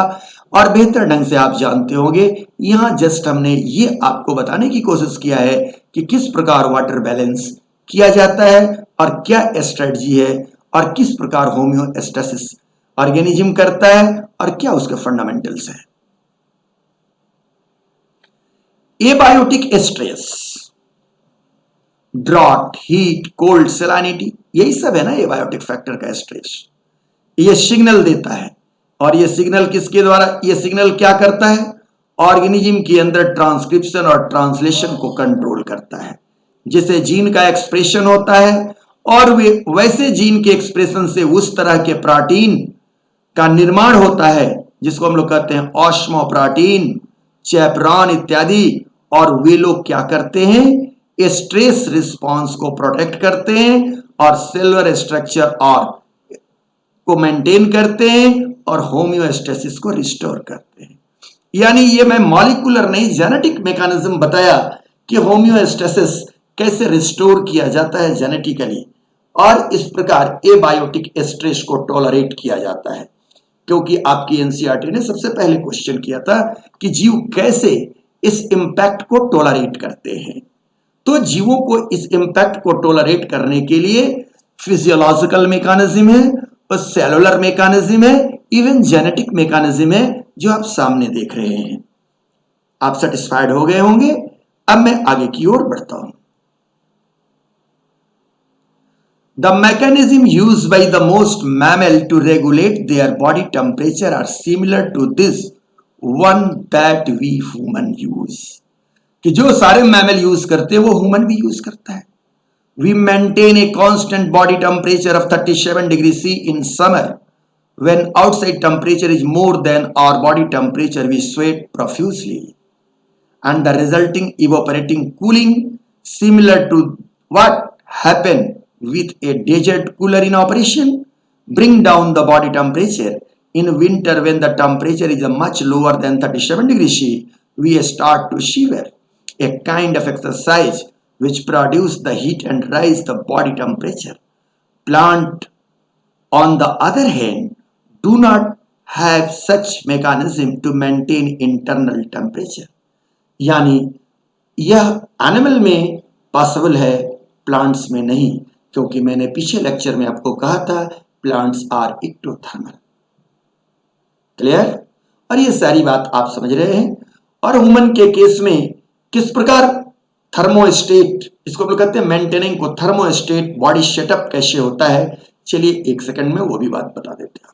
और बेहतर ढंग से आप जानते होंगे। यहां जस्ट हमने ये आपको बताने की कोशिश किया है कि किस प्रकार वाटर बैलेंस किया जाता है और क्या स्ट्रेटजी है और किस प्रकार होम्योस्टेसिस ऑर्गेनिज्म करता है और क्या उसके फंडामेंटल्स है। Abiotic stress, drought, heat, cold, salinity, यही सब है ना एबायोटिक फैक्टर का स्ट्रेस। ये सिग्नल देता है, और ये सिग्नल किसके द्वारा, ये सिग्नल क्या करता है, ऑर्गेनिज्म के अंदर ट्रांसक्रिप्शन और ट्रांसलेशन को कंट्रोल करता है, जिसे जीन का एक्सप्रेशन होता है, और वे वैसे जीन के एक्सप्रेशन से उस तरह के प्रोटीन का निर्माण होता है जिसको हम लोग कहते हैं ऑस्मोप्रोटीन, चैपरॉन इत्यादि। और वे लोग क्या करते हैं, स्ट्रेस रिस्पांस को प्रोटेक्ट करते हैं और सेलुलर स्ट्रक्चर और को मेंटेन करते हैं और होम्योस्टेसिस को रिस्टोर करते हैं। यानी ये मैं मॉलिक्यूलर नहीं, जेनेटिक मैकेनिज्म बताया कि होम्योस्टेसिस कैसे रिस्टोर किया जाता है जेनेटिकली, और इस प्रकार एबायोटिक स्ट्रेस को टॉलरेट किया जाता है। क्योंकि आपकी एनसीईआरटी ने सबसे पहले क्वेश्चन किया था कि जीव कैसे इस इंपैक्ट को टॉलरेट करते हैं, तो जीवों को इस इंपैक्ट को टॉलरेट करने के लिए फिजियोलॉजिकल मैकेनिज्म है और सेलुलर मैकेनिज्म है, इवन जेनेटिक मैकेनिज्म है जो आप सामने देख रहे हैं। आप सेटिस्फाइड हो गए होंगे। अब मैं आगे की ओर बढ़ता हूं। The mechanism used by the most mammal to regulate their body temperature are similar to this one that we human use. कि जो सारे मैमल यूज करते हैं वो ह्यूमन भी यूज करता है। We maintain a constant body temperature of 37 degrees C in summer. When outside temperature is more than our body temperature, we sweat profusely, and the resulting evaporating cooling similar to what happened with a desert cooler in operation, bring down the body temperature. In winter, when the temperature is much lower than 37 degrees C, we start to shiver, a kind of exercise which produce the heat and rise the body temperature. Plant, on the other hand, do not have such mechanism to maintain internal temperature. यानी यह animal में possible है, plants में नहीं, क्योंकि मैंने पीछे lecture में आपको कहा था प्लांट्स आर एक्टोथर्मल। क्लियर? और ये सारी बात आप समझ रहे हैं। और ह्यूमन के केस में किस प्रकार थर्मोस्टेट, इसको हम लोग कहते हैं मेंटेनिंग को, थर्मोस्टेट बॉडी सेटअप कैसे होता है, चलिए एक सेकंड में वो भी बात बता देते हैं।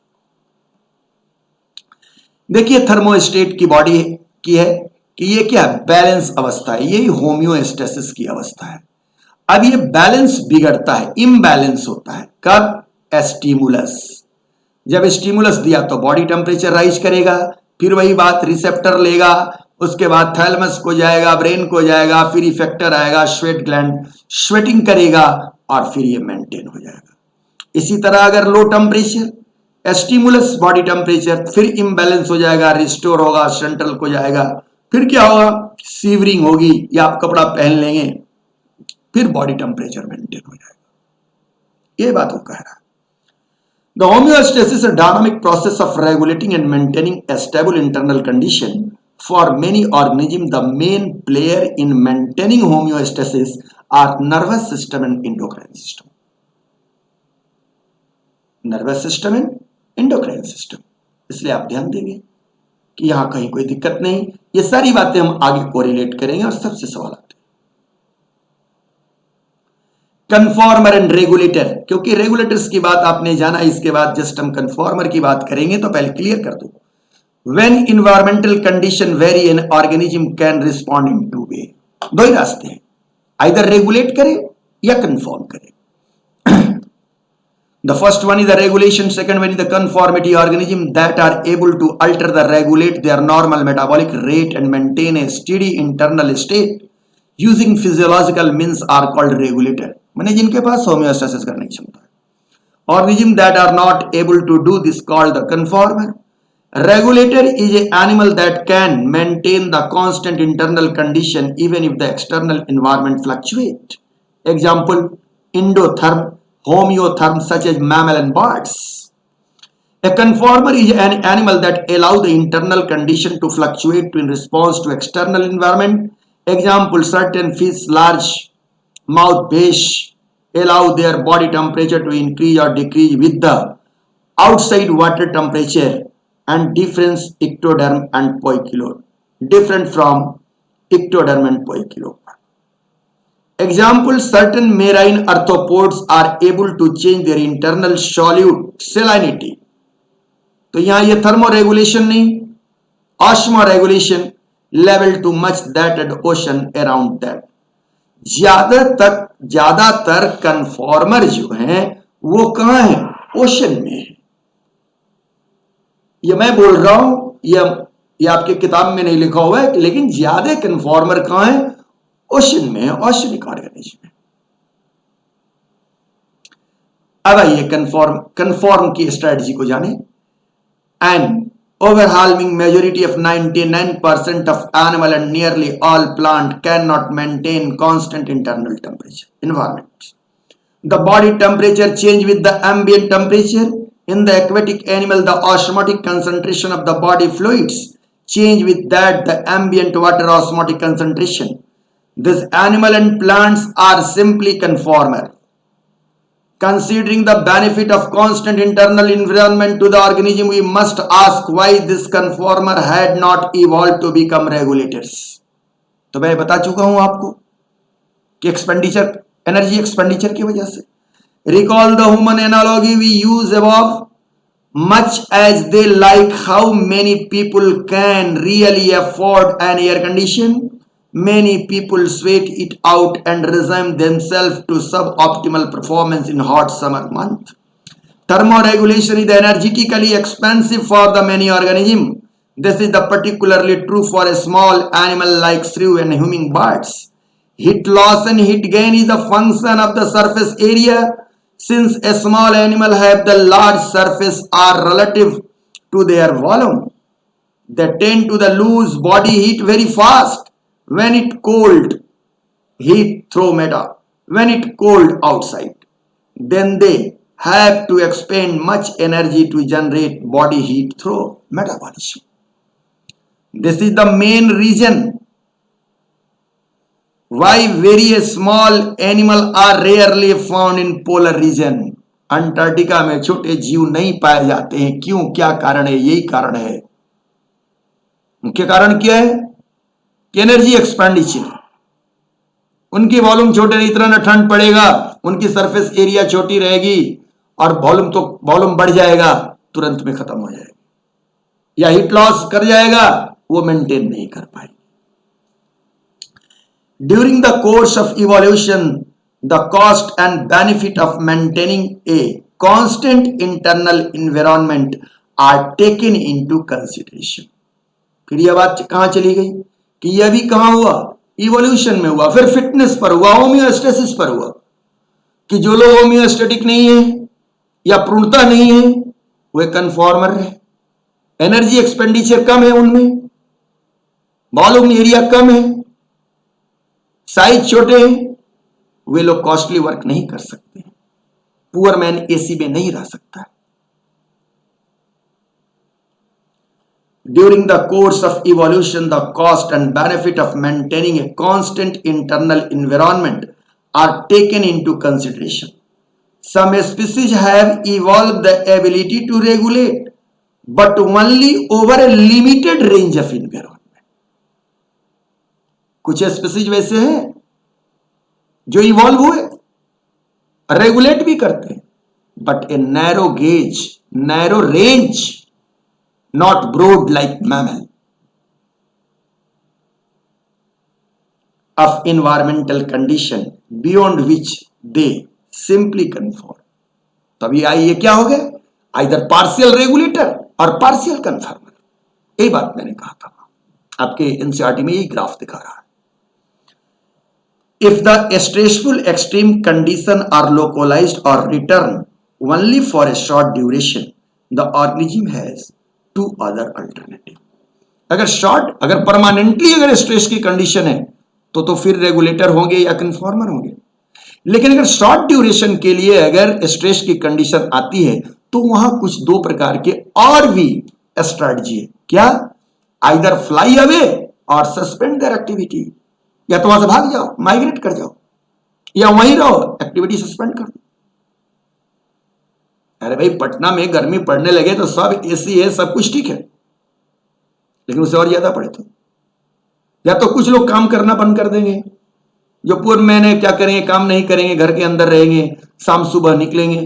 देखिए थर्मोस्टेट की बॉडी की है कि ये क्या है, बैलेंस अवस्था है, यही होम्योस्टेसिस की अवस्था है। अब ये बैलेंस बिगड़ता है, इम्बैलेंस होता है कब, स्टिमुलस, जब स्टिमुलस दिया तो बॉडी टेम्परेचर राइज करेगा, फिर वही बात रिसेप्टर लेगा, उसके बाद थैलेमस को जाएगा, ब्रेन को जाएगा, फिर इफेक्टर आएगा, स्वेट ग्लैंड स्वेटिंग करेगा और फिर ये मेंटेन हो जाएगा। इसी तरह अगर low temperature stimulus body temperature, फिर इम्बैलेंस हो जाएगा, रिस्टोर होगा, सेंट्रल को जाएगा, फिर क्या होगा, सीवरिंग होगी या आप कपड़ा पहन लेंगे, फिर बॉडी टेम्परेचर मेंटेन हो जाएगा। ये बात वो कह रहा है। The homeostasis is a dynamic process of regulating and maintaining a stable internal condition. For many organisms, the main player in maintaining homeostasis are nervous system and endocrine system. Nervous system and endocrine system. इसलिए आप ध्यान देंगे कि यहां कहीं कोई दिक्कत नहीं, ये सारी बातें हम आगे कोरिलेट करेंगे और सबसे सवाल आते हैं। कन्फॉर्मर एंड रेगुलेटर, क्योंकि रेगुलेटर्स की बात आपने जाना, इसके बाद जस्ट हम कन्फॉर्मर की बात करेंगे, तो पहले क्लियर कर दो। When environmental condition very an organism can respond in two way, दो ही रास्ते हैं, आइदर रेगुलेट करे या कन्फॉर्म करे। The first one is the regulation, second one is the conformity. Organisms that are able to alter the regulate their normal metabolic rate and maintain a steady internal state using physiological means are called regulator. माने जिनके पास homeostasis करने की क्षमता है। Organisms that are not able to do this called the conformer. Regulator is an animal that can maintain the constant internal condition even if the external environment fluctuate. Example, endotherm, homeotherm such as mammal and birds. A conformer is an animal that allows the internal condition to fluctuate in response to external environment. Example, certain fish, large mouth bass, allow their body temperature to increase or decrease with the outside water temperature and difference ectoderm and poikilo, different from ectoderm and poikilo. Example, certain marine arthropods are able to change their internal solute salinity. तो यहां ये thermo regulation नहीं, osmo regulation, level too much that at ocean around that. ज्यादातर conformer जो हैं वो कहां है, ओशन में है। ये मैं बोल रहा हूं, ये आपके किताब में नहीं लिखा हुआ है, लेकिन ज्यादा कन्फॉर्मर कहां है, ओशन में है, ओशनिक ऑर्गेनिज्म में। अब आइए कन्फॉर्म की स्ट्रेटजी को जाने। And overwhelming majority of 99% of animal and nearly all plant cannot maintain constant internal temperature environment. The body temperature change with the ambient temperature. In the aquatic animal, the osmotic concentration of the body fluids change with that the ambient water osmotic concentration. These animal and plants are simply conformer. Considering the benefit of constant internal environment to the organism, we must ask why this conformer had not evolved to become regulators. तो मैं बता चुका हूं आपको कि expenditure, energy expenditure की वजह से। Recall the human analogy we use above. Much as they like how many people can really afford an air condition, many people sweat it out and resign themselves to suboptimal performance in hot summer month. Thermoregulation is energetically expensive for the many organisms. This is particularly true for a small animal like shrew and hummingbirds. Heat loss and heat gain is a function of the surface area. Since a small animal have the large surface are relative to their volume, they tend to lose body heat very fast. When it cold, heat through when it cold outside, then they have to expend much energy to generate body heat through metabolism. This is the main reason why very small animal are rarely found in polar region. Antarctica में छोटे जीव नहीं पाए जाते हैं। क्यों, क्या कारण है? यही कारण है। मुख्य कारण क्या है? Energy expenditure. उनकी वॉल्यूम छोटे नहीं, इतना ना ठंड पड़ेगा, उनकी सरफेस एरिया छोटी रहेगी और वॉल्यूम बढ़ जाएगा, तुरंत में खत्म हो जाएगा, या हीट लॉस कर जाएगा, वो मेंटेन नहीं कर पाएगी। During the course of evolution the cost and benefit of maintaining a constant internal environment are taken into consideration. फिर यह बात कहां चली गई कि यह भी कहां हुआ, इवोल्यूशन में हुआ, फिर फिटनेस पर हुआ, होम्योस्टेसिस पर हुआ कि जो लोग होम्योस्टेटिक नहीं है या पूर्णता नहीं है वे कन्फॉर्मर है, एनर्जी एक्सपेंडिचर कम है, उनमें वॉल्यूम एरिया कम है, साइज छोटे हैं, वे लोग कॉस्टली वर्क नहीं कर सकते। पुअर मैन एसी में नहीं रह सकता। During the course of evolution, the cost and benefit of maintaining a constant internal environment are taken into consideration. Some species have evolved the ability to regulate, but only over a limited range of environment. कुछ species वैसे हैं जो evolve हुए, regulate भी करते हैं, but a narrow gauge, narrow range, not broad like mammal, of environmental condition beyond which they simply conform. तभी ये क्या हो गए, either partial regulator और partial conformer। यही बात मैंने कहा था, आपके एनसीईआरटी में यही ग्राफ दिखा रहा है। If the stressful extreme condition are localized or return only for a short duration, the organism has to other alternative. अगर परमानेंटली अगर स्ट्रेस की कंडीशन है तो फिर रेगुलेटर होंगे या कन्फॉर्मर होंगे, लेकिन अगर शॉर्ट ड्यूरेशन के लिए अगर स्ट्रेस की कंडीशन आती है तो वहां कुछ दो प्रकार के और भी स्ट्रेटजी है। क्या, आइदर फ्लाई अवे और सस्पेंड देयर एक्टिविटी, या तो वहां से भाग जाओ, माइग्रेट कर जाओ, या वहीं रहो, एक्टिविटी सस्पेंड कर दो। अरे भाई, पटना में गर्मी पड़ने लगे तो सब एसी है, सब कुछ ठीक है, लेकिन उससे और ज्यादा पड़े तो या तो कुछ लोग काम करना बंद कर देंगे, जो पूर्व मैंने क्या करेंगे, काम नहीं करेंगे, घर के अंदर रहेंगे, शाम सुबह निकलेंगे,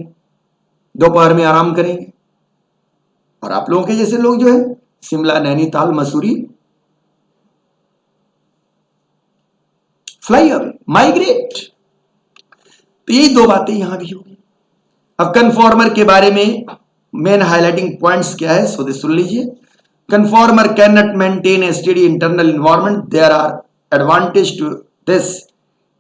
दोपहर में आराम करेंगे। और आप लोगों के जैसे लोग जो है Shimla, Nainital, Mussoorie, fly away, migrate. तो यही दो बातें यहां भी होगी। अब कन्फॉर्मर के बारे में मेन हाइलाइटिंग पॉइंट्स क्या है, सो सुन लीजिए। Conformer can not maintain a steady internal environment. There are advantage to this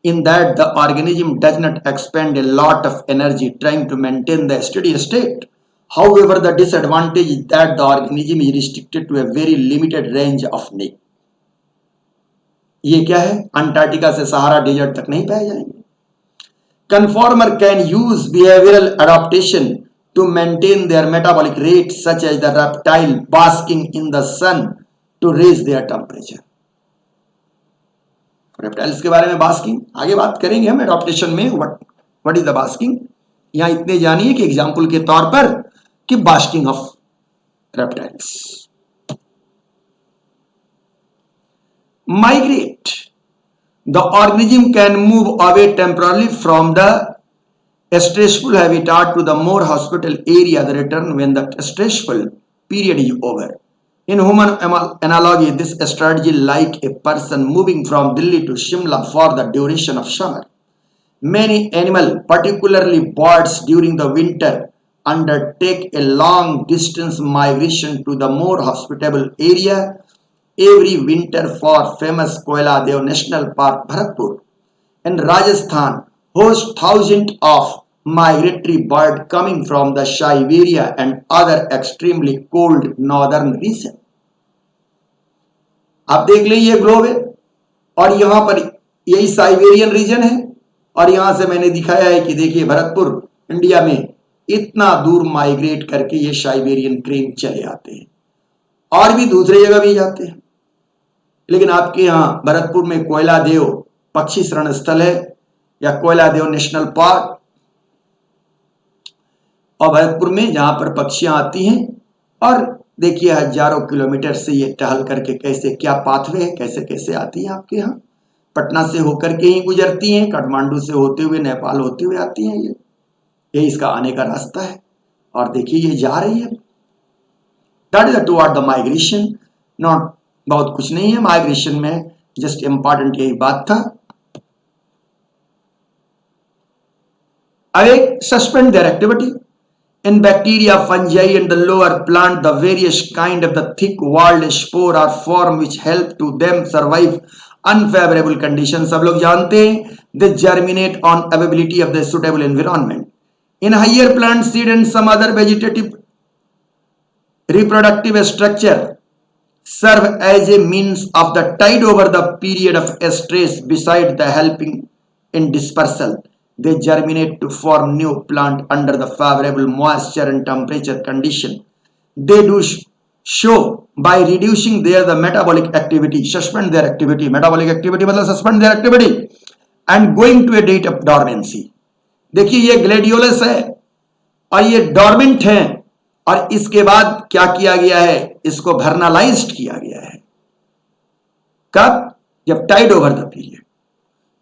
in that the organism does not expend a lot of energy trying to maintain the steady state. However, the disadvantage is that the organism is restricted to a very limited range of need. ये क्या है, Antarctica से Sahara desert तक नहीं पाए जाएंगे। Conformer can use behavioral adaptation to maintain their metabolic rate, such as the reptile basking in the sun to raise their temperature. Reptiles के बारे में बास्किंग आगे बात करेंगे हम एडॉप्टेशन में, व्हाट इज द बास्किंग। यहां इतने जानिए कि एग्जांपल के तौर पर कि basking of reptiles. Migrate, the organism can move away temporarily from the stressful habitat to the more hospital area, the return when the stressful period is over. In human analogy, this strategy like a person moving from Delhi to Shimla for the duration of summer. Many animals, particularly birds during the winter, undertake a long distance migration to the more hospitable area every winter. For famous Koila Dev National Park, Bharatpur and Rajasthan host thousands of migratory birds coming from the Siberia and other extremely cold northern regions. आप देख लें, ये globe है और यहां पर यही Siberian reason है, और यहां से मैंने दिखाया है कि देखिए भरतपुर इंडिया में इतना दूर माइग्रेट करके ये साइबेरियन क्रेन चले आते हैं, और भी दूसरे जगह भी जाते हैं। लेकिन आपके यहां भरतपुर में कोयला देव पक्षी शरण स्थल है या कोयला देव नेशनल पार्क, और भरतपुर में जहां पर पक्षियां आती हैं, और देखिए हजारों किलोमीटर से ये टहल करके कैसे, क्या पाथवे है, कैसे कैसे आती है आपके यहाँ। पटना से होकर के ही गुजरती हैं, काठमांडू से होते हुए नेपाल होते हुए आती हैं। ये इसका आने का रास्ता है और देखिए ये जा रही है। That is toward the migration, not बहुत कुछ नहीं है माइग्रेशन में, जस्ट इंपॉर्टेंट यही बात था। Awake suspend their activity. In bacteria, fungi and the lower plant, the various kind of the thick walled spore are formed which help to them survive unfavorable conditions. सब लोग जानते हैं, they germinate on availability of the suitable environment. In higher plant seed and some other vegetative reproductive structure serve as a means of the tide over the period of stress. Beside the helping in dispersal, they germinate to form new plant under the favorable moisture and temperature condition. They do show by reducing their the metabolic activity, suspend their activity, metabolic activity मतलब suspend their activity and going to a state of dormancy. देखिए ये gladiolus है और ये dormant है और इसके बाद क्या किया गया है, इसको वर्नालाइज्ड किया गया है। कब? जब टाइड ओवर द पीरियड।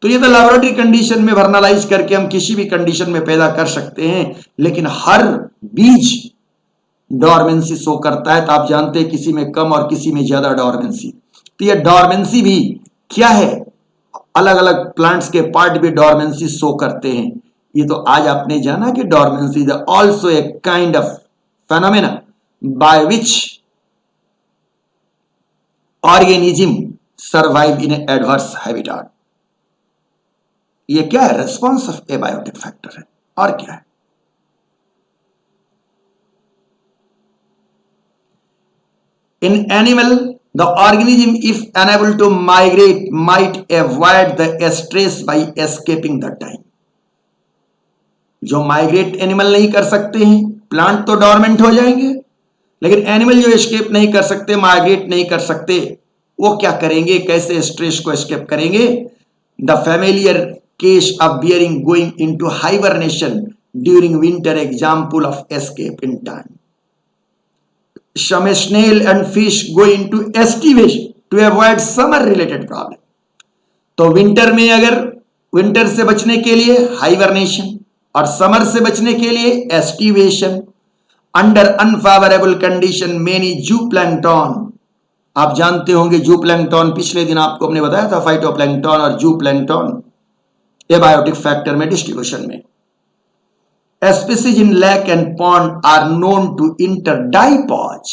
तो ये तो लैबोरेटरी कंडीशन में वर्नालाइज करके हम किसी भी कंडीशन में पैदा कर सकते हैं, लेकिन हर बीज डॉर्मेंसी शो करता है। तो आप जानते हैं किसी में कम और किसी में ज्यादा डॉर्मेंसी। तो ये डॉर्मेंसी भी क्या है, अलग अलग प्लांट्स के पार्ट भी डॉर्मेंसी शो करते हैं। ये तो आज आपने जाना कि dormancy is also a kind of phenomena by which organism survive in an adverse habitat. ये क्या है? रेस्पॉन्स ऑफ एबायोटिक फैक्टर है और क्या है। In animal, the organism if unable to migrate might avoid the stress by escaping the time. जो migrate animal नहीं कर सकते हैं, प्लांट तो डॉर्मेंट हो जाएंगे, लेकिन एनिमल जो एस्केप नहीं कर सकते, माइग्रेट नहीं कर सकते, वो क्या करेंगे, कैसे स्ट्रेस को एस्केप करेंगे? The familiar case of bearing going into hibernation during winter, example of escape in time. Some snail and fish go into aestivation to avoid summer related problem. तो विंटर में अगर विंटर से बचने के लिए hibernation और summer से बचने के लिए aestivation. Under unfavourable condition many जूप्लैंक्टन, आप जानते होंगे जूप्लैंक्टन, पिछले दिन आपको हमने बताया था फाइटोप्लैंक्टन और जूप्लैंक्टन एबायोटिक फैक्टर में डिस्ट्रीब्यूशन में। Species in lake and pond are known to enter diapause,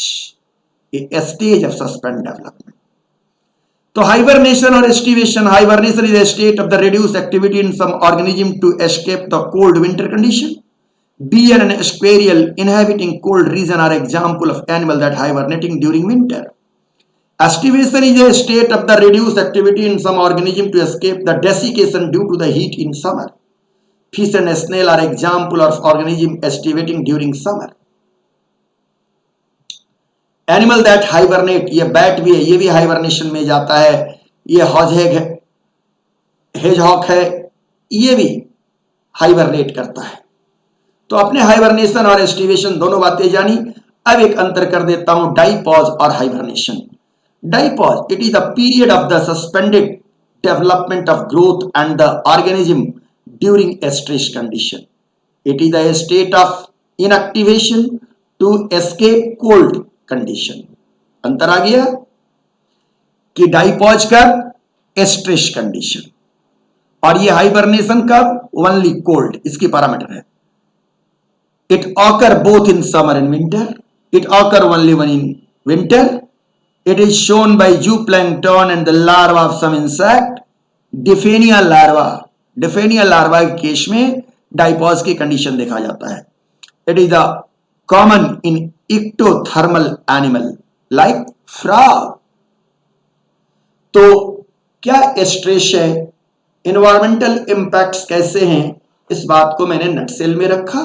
a stage of suspend development. तो हाइबरनेशन और aestivation, hibernation is a state of the reduced activity in some organism to escape the cold winter condition. Bear and squirrel inhabiting cold region are example of animal that hibernating during winter. Estivation is a state of the reduced activity in some organism to escape the desiccation due to the heat in summer. Fish and snail are example of organism estivating during summer. Animal that hibernate, ये bat भी है, ये भी hibernation में जाता है। ये हेजहॉक है, ये भी हाइबरनेट करता है। तो अपने हाइबरनेशन और एस्टिवेशन दोनों बातें जानी। अब एक अंतर कर देता हूं डाइपॉज और hibernation. Diapause, it is the period of the suspended development of growth and the organism during a stress condition. It is the state of inactivation to escape cold condition. अंतर आ गया कि डाइपॉज कब? स्ट्रेस कंडीशन, और ये hibernation कब? Only cold. इसकी parameter है it occur both in summer and winter, it occur only one in winter, it is shown by zooplankton and the larva of some insect, daphnia larva. Daphnia larva के case में diapause की condition देखा जाता है। It is the common in ectothermal animal like frog। तो क्या stress है, environmental impacts कैसे हैं, इस बात को मैंने नटसेल में रखा।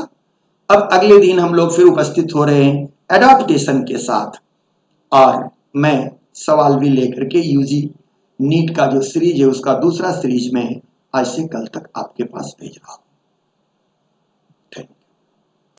अब अगले दिन हम लोग फिर उपस्थित हो रहे हैं एडाप्टेशन के साथ, और मैं सवाल भी लेकर के यूजी नीट का जो सीरीज है उसका दूसरा सीरीज में आज से कल तक आपके पास भेज रहा हूं।